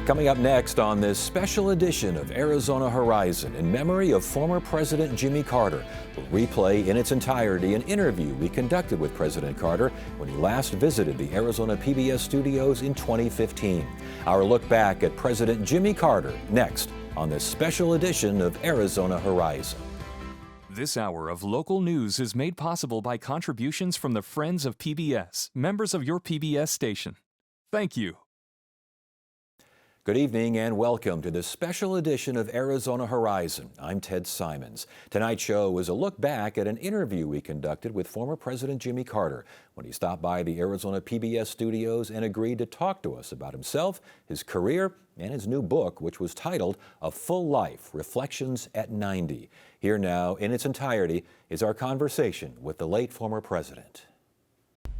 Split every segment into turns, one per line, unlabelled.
Coming up next on this special edition of Arizona Horizon, in memory of former President Jimmy Carter, we'll replay in its entirety an interview we conducted with President Carter when he last visited the Arizona PBS studios in 2015. Our look back at President Jimmy Carter next on this special edition of Arizona Horizon.
This hour of local news is made possible by contributions from the Friends of PBS, members of your PBS station. Thank you.
Good evening and welcome to this special edition of Arizona Horizon. I'm Ted Simons. Tonight's show is a look back at an interview we conducted with former President Jimmy Carter when he stopped by the Arizona PBS studios and agreed to talk to us about himself, his career, and his new book, which was titled A Full Life, Reflections at 90. Here now, in its entirety, is our conversation with the late former president.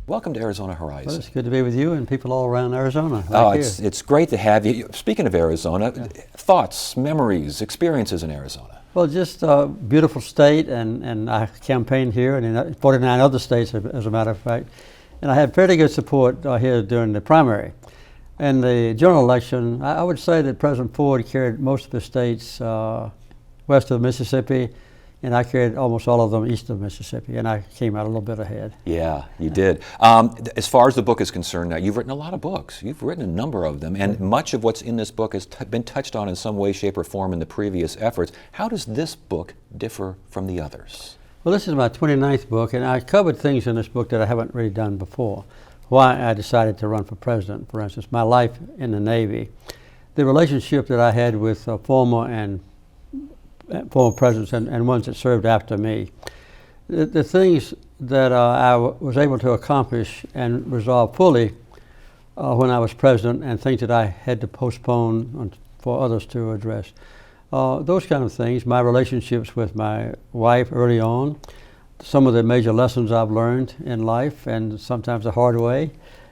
Welcome to Arizona Horizon.
Well, it's good to be with you and people all around Arizona.
It's great to have you. Speaking of Arizona, thoughts, memories, experiences in Arizona.
Well, just a beautiful state, and I campaigned here and in 49 other states, as a matter of fact. And I had fairly good support here during the primary. And the general election, I would say that President Ford carried most of the states west of the Mississippi, and I carried almost all of them east of Mississippi, and I came out a little bit ahead.
Yeah, you did. As far as the book is concerned, now you've written a lot of books. You've written a number of them, and much of what's in this book has been touched on in some way, shape, or form in the previous efforts. How does this book differ from the others?
Well, this is my 29th book, and I covered things in this book that I haven't really done before. Why I decided to run for president, for instance, my life in the Navy, the relationship that I had with former presidents and ones that served after me. The things that I was able to accomplish and resolve fully when I was president, and things that I had to postpone for others to address. Those kind of things, my relationships with my wife early on, some of the major lessons I've learned in life, and sometimes the hard way,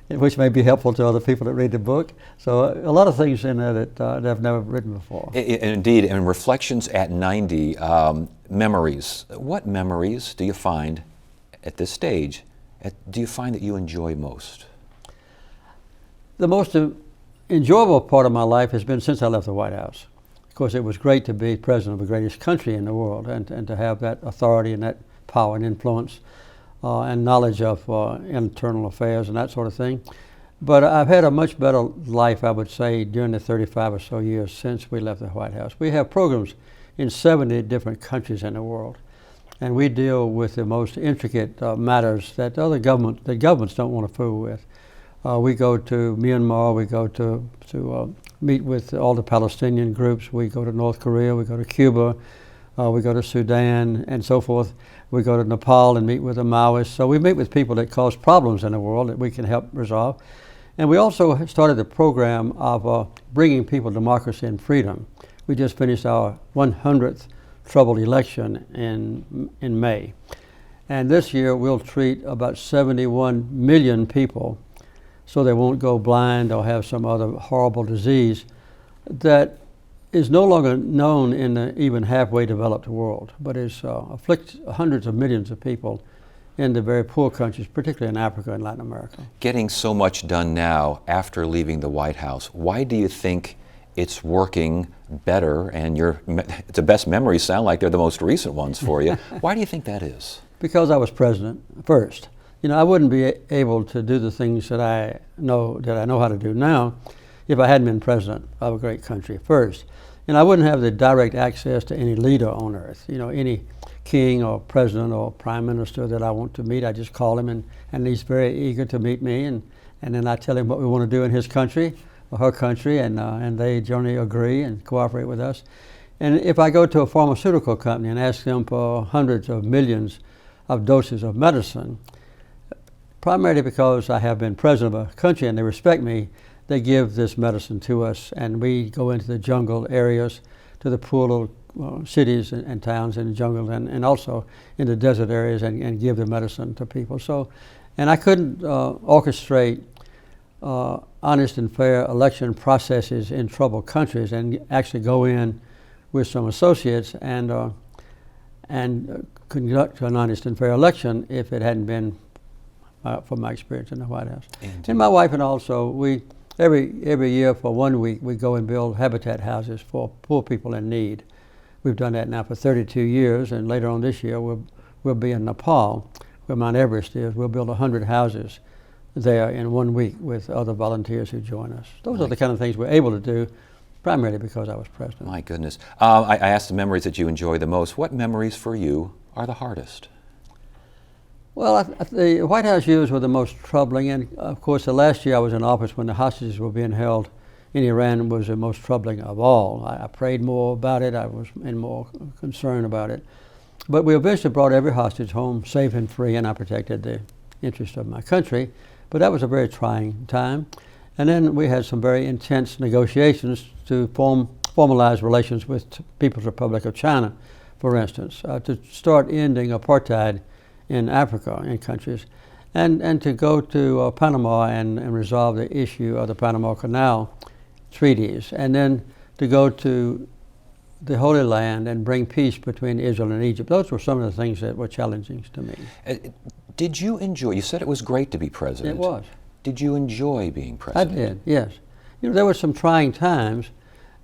which may be helpful to other people that read the book. So a lot of things in there that I've never written before.
Indeed, and Reflections at 90, memories. What memories do you find at this stage, do you find that you enjoy most?
The most enjoyable part of my life has been since I left the White House. Of course, it was great to be president of the greatest country in the world, and to have that authority and that power and influence and knowledge of internal affairs and that sort of thing. But I've had a much better life, I would say, during the 35 or so years since we left the White House. We have programs in 70 different countries in the world, and we deal with the most intricate matters that governments don't want to fool with. We go to Myanmar, we go to meet with all the Palestinian groups, we go to North Korea, we go to Cuba, we go to Sudan and so forth. We go to Nepal and meet with the Maoists. So we meet with people that cause problems in the world that we can help resolve. And we also started a program of bringing people democracy and freedom. We just finished our 100th troubled election in May. And this year we'll treat about 71 million people so they won't go blind or have some other horrible disease that is no longer known in the even halfway developed world, but is afflicts hundreds of millions of people in the very poor countries, particularly in Africa and Latin America.
Getting so much done now after leaving the White House, why do you think it's working better, and the best memories sound like they're the most recent ones for you? Why do you think that is?
Because I was president first. You know, I wouldn't be able to do the things that I know how to do now if I hadn't been president of a great country first. And I wouldn't have the direct access to any leader on earth. You know, any king or president or prime minister that I want to meet, I just call him, and he's very eager to meet me, and then I tell him what we want to do in his country or her country, and they generally agree and cooperate with us. And if I go to a pharmaceutical company and ask them for hundreds of millions of doses of medicine, primarily because I have been president of a country and they respect me, they give this medicine to us, and we go into the jungle areas, to the poor little cities and towns in the jungle, and also in the desert areas, and give the medicine to people. So, and I couldn't orchestrate honest and fair election processes in troubled countries and actually go in with some associates and conduct an honest and fair election if it hadn't been from my experience in the White House. And my wife and also, we Every year for 1 week, we go and build habitat houses for poor people in need. We've done that now for 32 years, and later on this year, we'll be in Nepal, where Mount Everest is. We'll build 100 houses there in 1 week with other volunteers who join us. Those are the kind of things we're able to do, primarily because I was president.
My goodness. I asked the memories that you enjoy the most. What memories for you are the hardest?
Well, the White House years were the most troubling, and of course the last year I was in office when the hostages were being held in Iran was the most troubling of all. I prayed more about it, I was more concerned about it. But we eventually brought every hostage home safe and free, and I protected the interests of my country. But that was a very trying time. And then we had some very intense negotiations to formalize relations with People's Republic of China, for instance, to start ending apartheid in Africa, in countries, and to go to Panama and resolve the issue of the Panama Canal treaties, and then to go to the Holy Land and bring peace between Israel and Egypt. Those were some of the things that were challenging to me.
Did you enjoy, you said it was great to be president.
It was.
Did you enjoy being president?
I did, yes. You know, there were some trying times,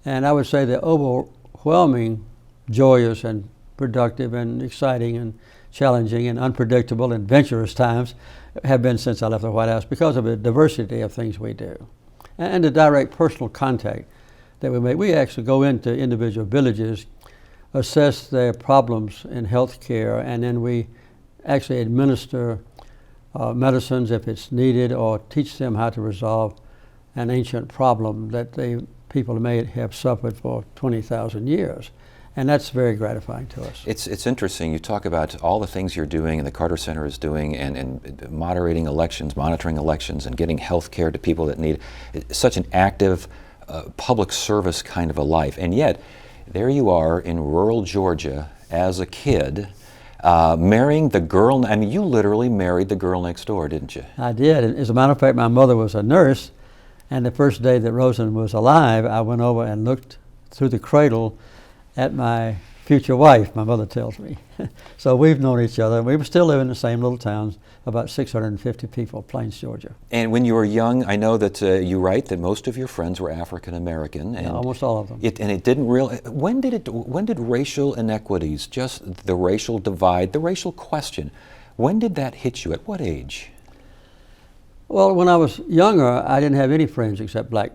and I would say the overwhelming, joyous and productive and exciting and challenging and unpredictable and adventurous times have been since I left the White House because of the diversity of things we do and the direct personal contact that we make. We actually go into individual villages, assess their problems in health care, and then we actually administer medicines if it's needed, or teach them how to resolve an ancient problem that people may have suffered for 20,000 years. And that's very gratifying to us.
It's interesting. You talk about all the things you're doing and the Carter Center is doing, and moderating elections, monitoring elections, and getting health care to people that need it. Such an active public service kind of a life. And yet, there you are in rural Georgia as a kid, marrying the girl. I mean, you literally married the girl next door, didn't you?
I did. As a matter of fact, my mother was a nurse, and the first day that Rosen was alive, I went over and looked through the cradle at my future wife, my mother tells me. So we've known each other. We still live in the same little town, about 650 people, Plains, Georgia.
And when you were young, I know that you write that most of your friends were African American.
Yeah, almost all of them.
It didn't really. When did racial inequities, just the racial divide, the racial question, when did that hit you? At what age?
Well, when I was younger, I didn't have any friends except black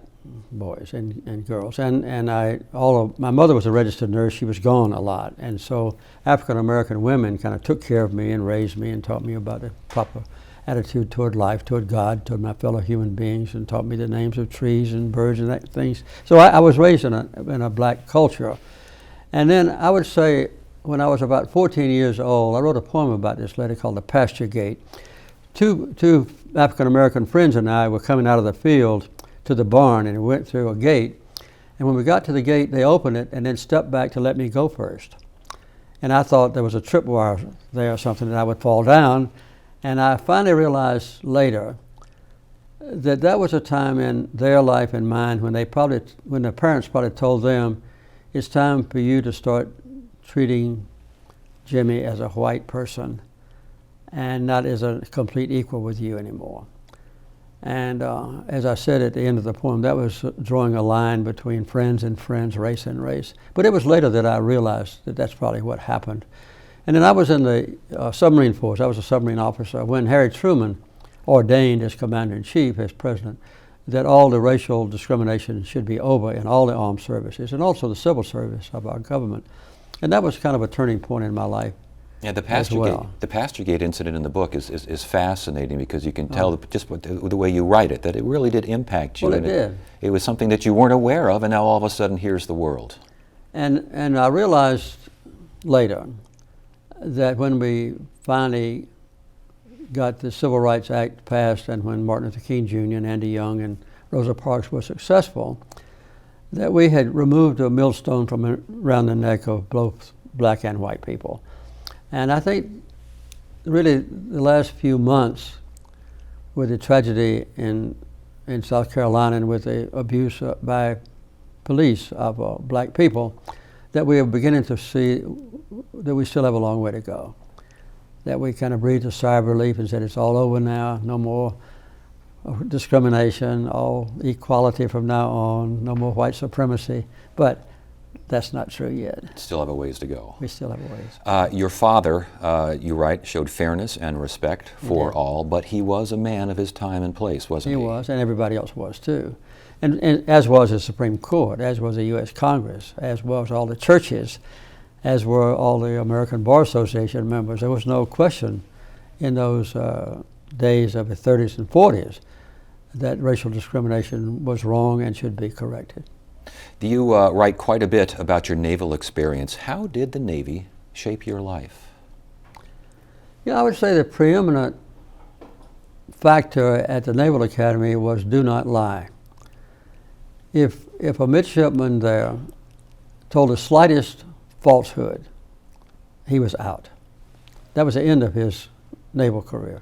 boys and girls, and my mother was a registered nurse. She was gone a lot, and so African American women kind of took care of me and raised me and taught me about the proper attitude toward life, toward God, toward my fellow human beings, and taught me the names of trees and birds and things. So I was raised in a black culture. And then I would say when I was about 14 years old, I wrote a poem about this lady called The Pasture Gate. Two African American friends and I were coming out of the field to the barn, and we went through a gate, and when we got to the gate they opened it and then stepped back to let me go first, and I thought there was a tripwire there or something that I would fall down, and I finally realized later that was a time in their life and mine when their parents probably told them, it's time for you to start treating Jimmy as a white person and not as a complete equal with you anymore. And as I said at the end of the poem, that was drawing a line between friends and friends, race and race. But it was later that I realized that that's probably what happened. And then I was in the submarine force. I was a submarine officer when Harry Truman ordained as commander-in-chief, as president, that all the racial discrimination should be over in all the armed services and also the civil service of our government. And that was kind of a turning point in my life.
Yeah, the Pasture Gate incident in the book is fascinating because you can tell just the way you write it, that it really did impact you.
Well, it did.
It was something that you weren't aware of, and now all of a sudden here's the world.
And I realized later that when we finally got the Civil Rights Act passed and when Martin Luther King Jr. and Andy Young and Rosa Parks were successful, that we had removed a millstone from around the neck of both black and white people. And I think really the last few months with the tragedy in South Carolina and with the abuse by police of black people, that we are beginning to see that we still have a long way to go. That we kind of breathed a sigh of relief and said it's all over now, no more discrimination, all equality from now on, no more white supremacy. But that's not true yet.
Still have a ways to go.
We still have a ways.
Your father, you write, showed fairness and respect for all, but he was a man of his time and place, wasn't he?
He was, and everybody else was too. And as was the Supreme Court, as was the U.S. Congress, as was all the churches, as were all the American Bar Association members. There was no question in those days of the 30s and 40s that racial discrimination was wrong and should be corrected.
You write quite a bit about your naval experience. How did the Navy shape your life?
Yeah, I would say the preeminent factor at the Naval Academy was do not lie. If a midshipman there told the slightest falsehood, he was out. That was the end of his naval career.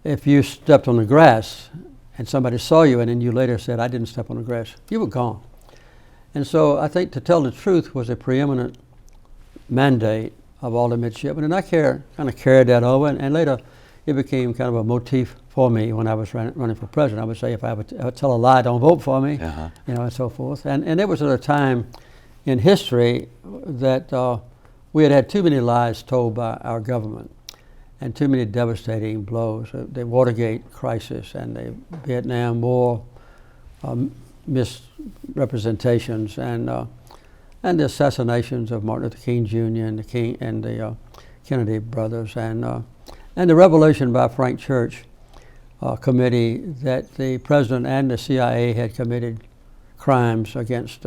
If you stepped on the grass and somebody saw you and then you later said, I didn't step on the grass, you were gone. And so I think to tell the truth was a preeminent mandate of all the midshipmen, and I kind of carried that over, and later it became kind of a motif for me when I was running for president. I would say, if I would tell a lie, don't vote for me, and so forth. And it was at a time in history that we had too many lies told by our government and too many devastating blows. The Watergate crisis and the Vietnam War misrepresentations and the assassinations of Martin Luther King Jr. and the Kennedy brothers and the revelation by Frank Church committee that the president and the CIA had committed crimes against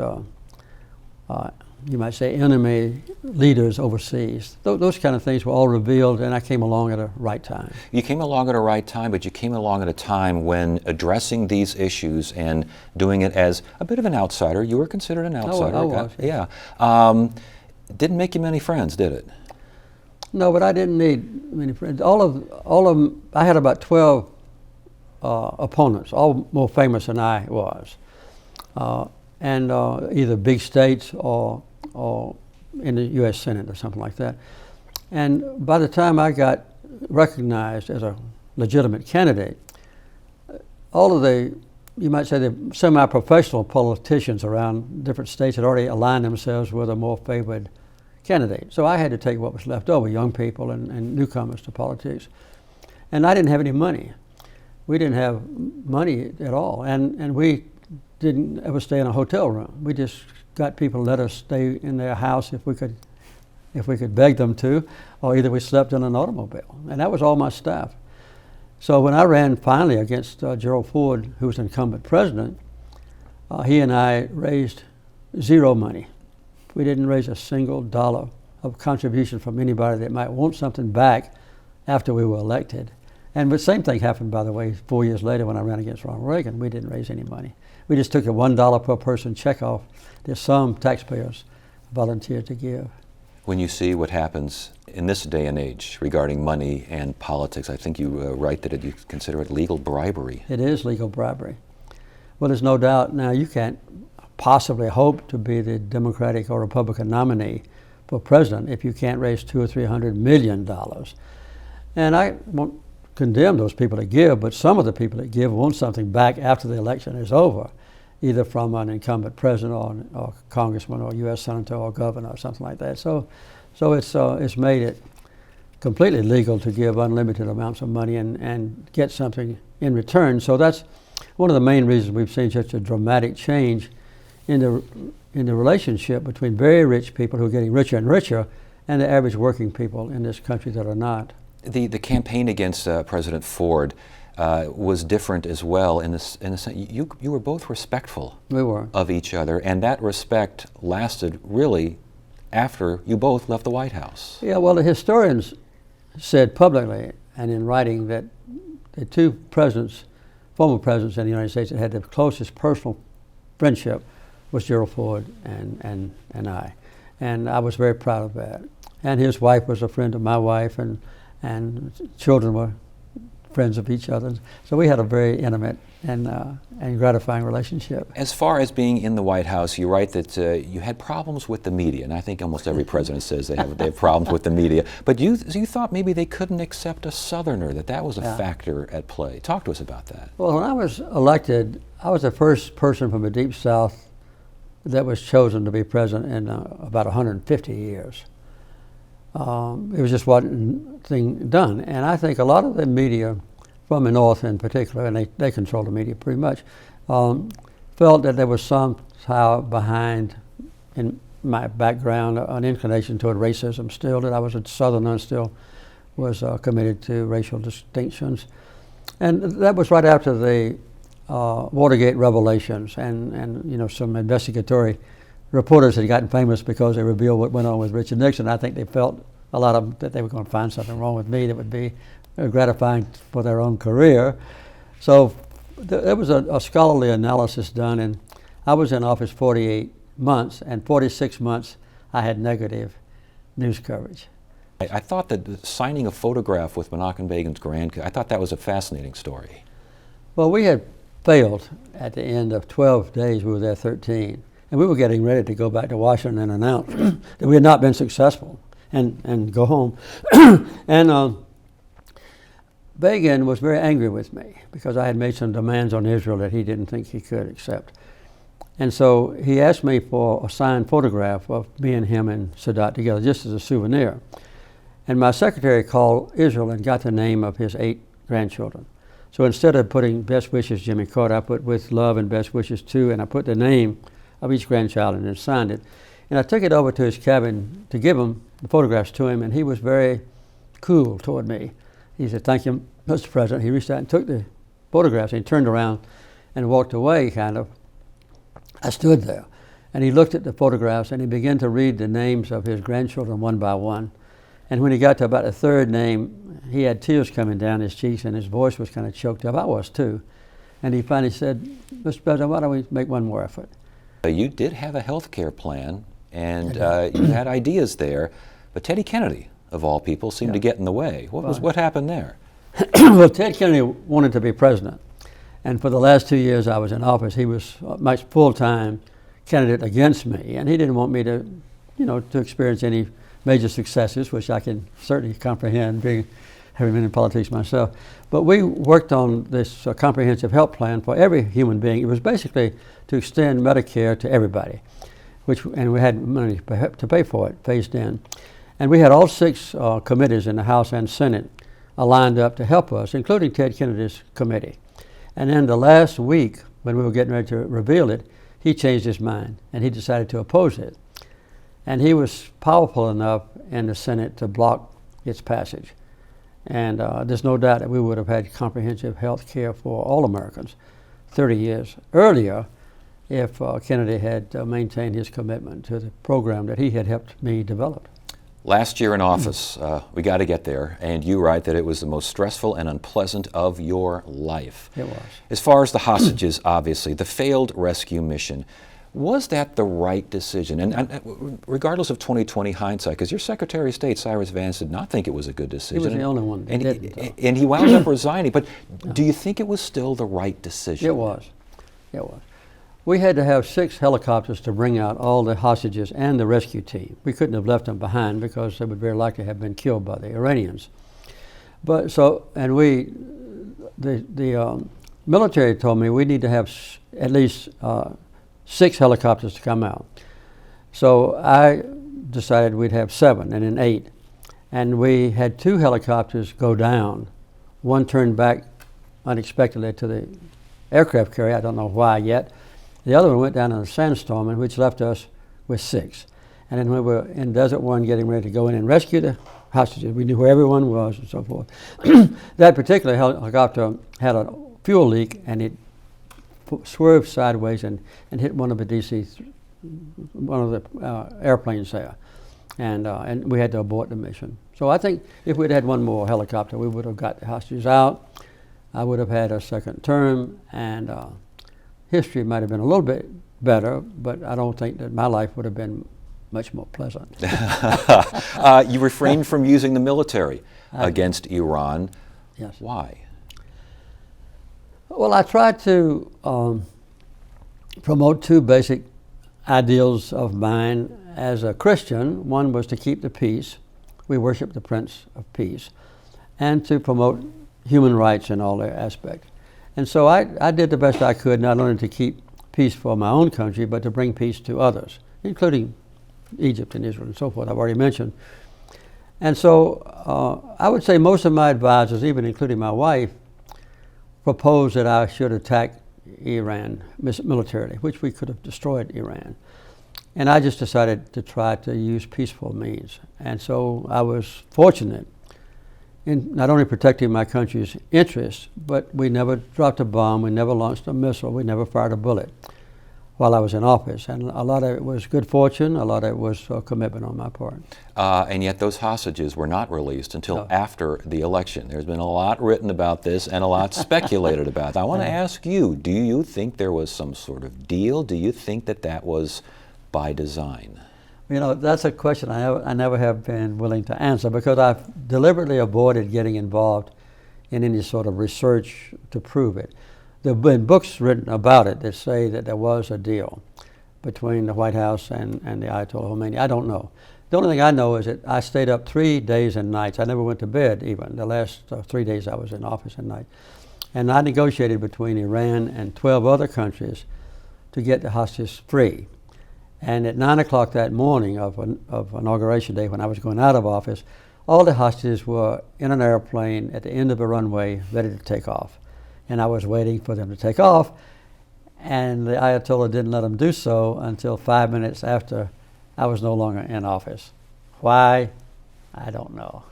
you might say enemy leaders overseas. Those kind of things were all revealed, and I came along at a right time.
You came along at a right time, but you came along at a time when addressing these issues and doing it as a bit of an outsider, you were considered an outsider.
I was.
Yeah. Didn't make you many friends, did it?
No, but I didn't need many friends. All of them, I had about 12 opponents, all more famous than I was. And either big states or in the U.S. Senate or something like that. And by the time I got recognized as a legitimate candidate, all of the, you might say, the semi-professional politicians around different states had already aligned themselves with a more favored candidate. So I had to take what was left over, young people and newcomers to politics. And I didn't have any money. We didn't have money at all. And we didn't ever stay in a hotel room. We just got people to let us stay in their house if we could beg them to, or either we slept in an automobile. And that was all my staff. So when I ran finally against Gerald Ford, who was incumbent president, he and I raised zero money. We didn't raise a single dollar of contribution from anybody that might want something back after we were elected. And the same thing happened, by the way, 4 years later when I ran against Ronald Reagan. We didn't raise any money. We just took a $1 per person check off the sum taxpayers volunteered to give.
When you see what happens in this day and age regarding money and politics, I think you write that you consider it legal bribery.
It is legal bribery. Well, there's no doubt. Now, you can't possibly hope to be the Democratic or Republican nominee for president if you can't raise $200 or $300 million. And I won't condemn those people that give, but some of the people that give want something back after the election is over, either from an incumbent president or congressman or U.S. senator or governor or something like that. So it's made it completely legal to give unlimited amounts of money and get something in return. So that's one of the main reasons we've seen such a dramatic change in the relationship between very rich people who are getting richer and richer and the average working people in this country that are not.
The campaign against President Ford was different as well in the sense you were both respectful of each other, and that respect lasted really after you both left the White House.
Yeah, well, the historians said publicly and in writing that the two presidents, former presidents in the United States that had the closest personal friendship was Gerald Ford and I. And I was very proud of that. And his wife was a friend of my wife, and children were friends of each other. So we had a very intimate and gratifying relationship.
As far as being in the White House, you write that you had problems with the media, and I think almost every president says they have problems with the media. But you thought maybe they couldn't accept a Southerner, that was a factor at play. Talk to us about that.
Well, when I was elected, I was the first person from the Deep South that was chosen to be president in about 150 years. It was just one thing done. And I think a lot of the media, from the North in particular, and they control the media pretty much, felt that there was somehow behind, in my background, an inclination toward racism still, that I was a Southerner and still was committed to racial distinctions. And that was right after the Watergate revelations, and you know, some investigatory reporters had gotten famous because they revealed what went on with Richard Nixon. I think they felt, a lot of them, that they were going to find something wrong with me that would be gratifying for their own career. So there was a scholarly analysis done, and I was in office 48 months, and 46 months I had negative news coverage.
I thought that signing a photograph with Menachem Begin's I thought that was a fascinating story.
Well, we had failed at the end of 12 days. We were there 13. And we were getting ready to go back to Washington and announce that we had not been successful and go home. And Begin was very angry with me because I had made some demands on Israel that he didn't think he could accept. And so he asked me for a signed photograph of me and him and Sadat together, just as a souvenir. And my secretary called Israel and got the name of his 8 grandchildren. So instead of putting best wishes, Jimmy Carter, I put with love and best wishes too, and I put the name of each grandchild and then signed it. And I took it over to his cabin to give him the photographs to him, and he was very cool toward me. He said, "Thank you, Mr. President." He reached out and took the photographs, and he turned around and walked away, kind of. I stood there, and he looked at the photographs, and he began to read the names of his grandchildren one by one. And when he got to about the 3rd name, he had tears coming down his cheeks, and his voice was kind of choked up. I was too. And he finally said, "Mr. President, why don't we make one more effort?"
You did have a health care plan, and you had ideas there, but Teddy Kennedy, of all people, seemed to get in the way. What happened there?
Well, Ted Kennedy wanted to be president. And for the last 2 years I was in office, he was my full-time candidate against me. And he didn't want me to, you know, to experience any major successes, which I can certainly comprehend, having been in politics myself. But we worked on this comprehensive health plan for every human being. It was basically to extend Medicare to everybody, and we had money to pay for it, phased in. And we had all 6 committees in the House and Senate lined up to help us, including Ted Kennedy's committee. And then the last week, when we were getting ready to reveal it, he changed his mind, and he decided to oppose it. And he was powerful enough in the Senate to block its passage. And there's no doubt that we would have had comprehensive health care for all Americans 30 years earlier if Kennedy had maintained his commitment to the program that he had helped me develop.
Last year in office, we got to get there, and you write that it was the most stressful and unpleasant of your life.
It was.
As far as the hostages, obviously, the failed rescue mission, was that the right decision? And regardless of 2020 hindsight, because your Secretary of State, Cyrus Vance, did not think it was a good decision.
He was the only one that didn't.
And he wound up resigning. But do you think it was still the right decision?
It was. It was. We had to have 6 helicopters to bring out all the hostages and the rescue team. We couldn't have left them behind because they would very likely have been killed by the Iranians. But so, and the military told me we need to have at least 6 helicopters to come out. So I decided we'd have 7 and then 8. And we had 2 helicopters go down. One turned back unexpectedly to the aircraft carrier, I don't know why yet. The other one went down in a sandstorm, which left us with 6. And then we were in Desert One getting ready to go in and rescue the hostages. We knew where everyone was and so forth. That particular helicopter had a fuel leak, and it swerved sideways and hit one of the airplanes there. And we had to abort the mission. So I think if we'd had one more helicopter, we would have got the hostages out. I would have had a second term, and history might have been a little bit better, but I don't think that my life would have been much more pleasant.
You refrained from using the military against Iran.
Yes.
Why?
Well, I tried to promote two basic ideals of mine as a Christian. One was to keep the peace. We worship the Prince of Peace. And to promote human rights in all their aspects. And so I did the best I could, not only to keep peace for my own country, but to bring peace to others, including Egypt and Israel and so forth, I've already mentioned. And so I would say most of my advisors, even including my wife, proposed that I should attack Iran militarily, which we could have destroyed Iran. And I just decided to try to use peaceful means. And so I was fortunate in not only protecting my country's interests, but we never dropped a bomb, we never launched a missile, we never fired a bullet while I was in office. And a lot of it was good fortune, a lot of it was a commitment on my part.
And yet those hostages were not released until after the election. There's been a lot written about this and a lot speculated about. I want to ask you, do you think there was some sort of deal? Do you think that that was by design?
You know, that's a question I never have been willing to answer, because I've deliberately avoided getting involved in any sort of research to prove it. There have been books written about it that say that there was a deal between the White House and the Ayatollah Khomeini. I don't know. The only thing I know is that I stayed up 3 days and nights. I never went to bed even, the last 3 days I was in office at night. And I negotiated between Iran and 12 other countries to get the hostages free. And at 9 o'clock that morning of Inauguration Day, when I was going out of office, all the hostages were in an airplane at the end of a runway ready to take off. And I was waiting for them to take off, and the Ayatollah didn't let them do so until 5 minutes after I was no longer in office. Why? I don't know.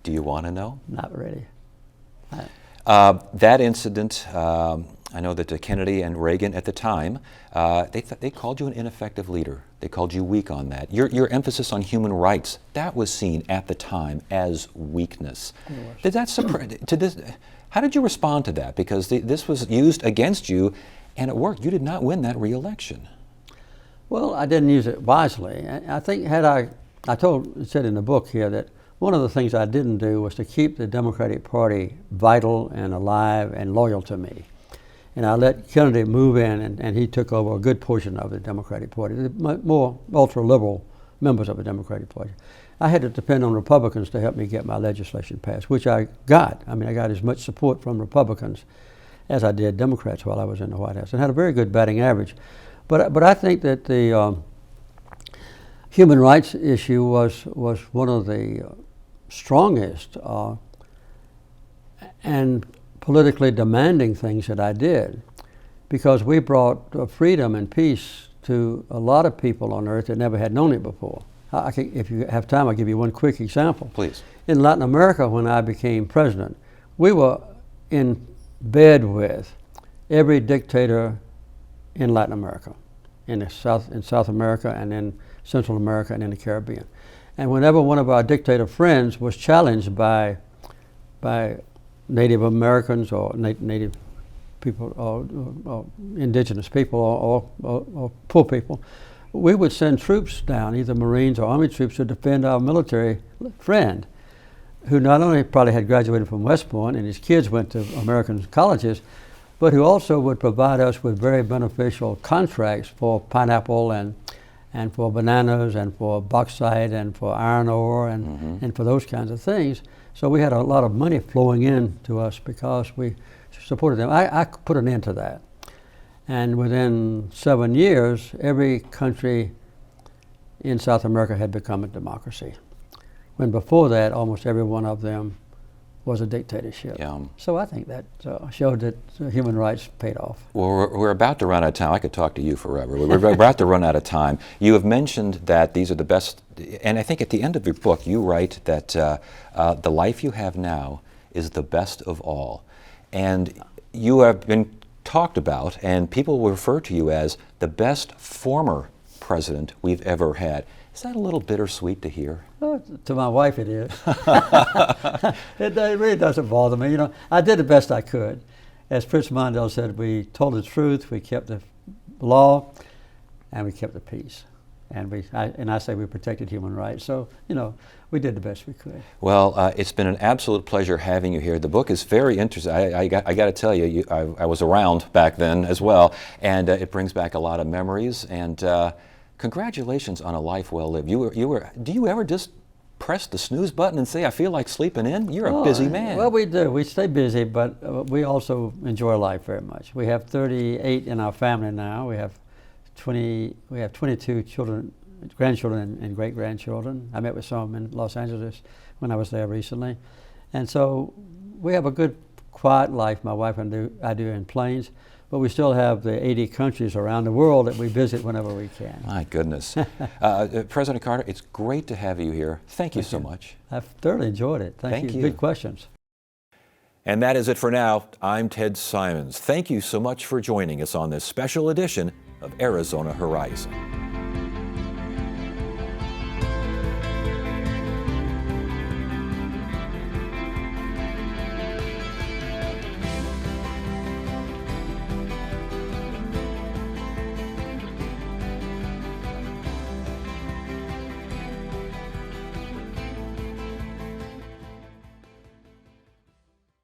Do you want to know?
Not really.
That incident, I know that Kennedy and Reagan at the time, they called you an ineffective leader. They called you weak on that. Your emphasis on human rights, that was seen at the time as weakness. Did that surprise? How did you respond to that? Because this was used against you, and it worked. You did not win that re-election.
Well, I didn't use it wisely. I think I said in the book here that one of the things I didn't do was to keep the Democratic Party vital and alive and loyal to me. And I let Kennedy move in, and he took over a good portion of the Democratic Party, the more ultra-liberal members of the Democratic Party. I had to depend on Republicans to help me get my legislation passed, which I got. I mean, I got as much support from Republicans as I did Democrats while I was in the White House, and had a very good batting average. But I think that the human rights issue was one of the strongest and politically demanding things that I did, because we brought freedom and peace to a lot of people on earth that never had known it before. If you have time, I'll give you one quick example.
Please.
In Latin America, when I became president, we were in bed with every dictator in Latin America, in South America, and in Central America, and in the Caribbean. And whenever one of our dictator friends was challenged by Native Americans or Native people or indigenous people or poor people, we would send troops down, either Marines or Army troops, to defend our military friend, who not only probably had graduated from West Point and his kids went to American colleges, but who also would provide us with very beneficial contracts for pineapple and for bananas and for bauxite and for iron ore and for those kinds of things. So we had a lot of money flowing in to us because we supported them. I put an end to that. And within 7 years, every country in South America had become a democracy, when before that, almost every one of them was a dictatorship.
Yeah.
So I think that showed that human rights paid off.
Well, we're about to run out of time. I could talk to you forever. We're about to run out of time. You have mentioned that these are the best, and I think at the end of your book, you write that the life you have now is the best of all. And you have been talked about, and people will refer to you as the best former president we've ever had. Is that a little bittersweet to hear?
Oh, to my wife it is. It really doesn't bother me. You know, I did the best I could. As Prince Mondale said, we told the truth, we kept the law, and we kept the peace. And I say we protected human rights. So, you know, we did the best we could.
Well, it's been an absolute pleasure having you here. The book is very interesting. I got to tell you, I was around back then as well, and it brings back a lot of memories. And congratulations on a life well lived. Do you ever just press the snooze button and say, I feel like sleeping in? You're a busy man.
Well, we do. We stay busy, but we also enjoy life very much. We have 38 in our family now. We have 22 children, grandchildren and great-grandchildren. I met with some of them in Los Angeles when I was there recently. And so we have a good, quiet life, my wife and I do in Plains, but we still have the 80 countries around the world that we visit whenever we can.
My goodness. President Carter, it's great to have you here. Thank you so much.
I've thoroughly enjoyed it. Thank you. Good questions.
And that is it for now. I'm Ted Simons. Thank you so much for joining us on this special edition of Arizona Horizon.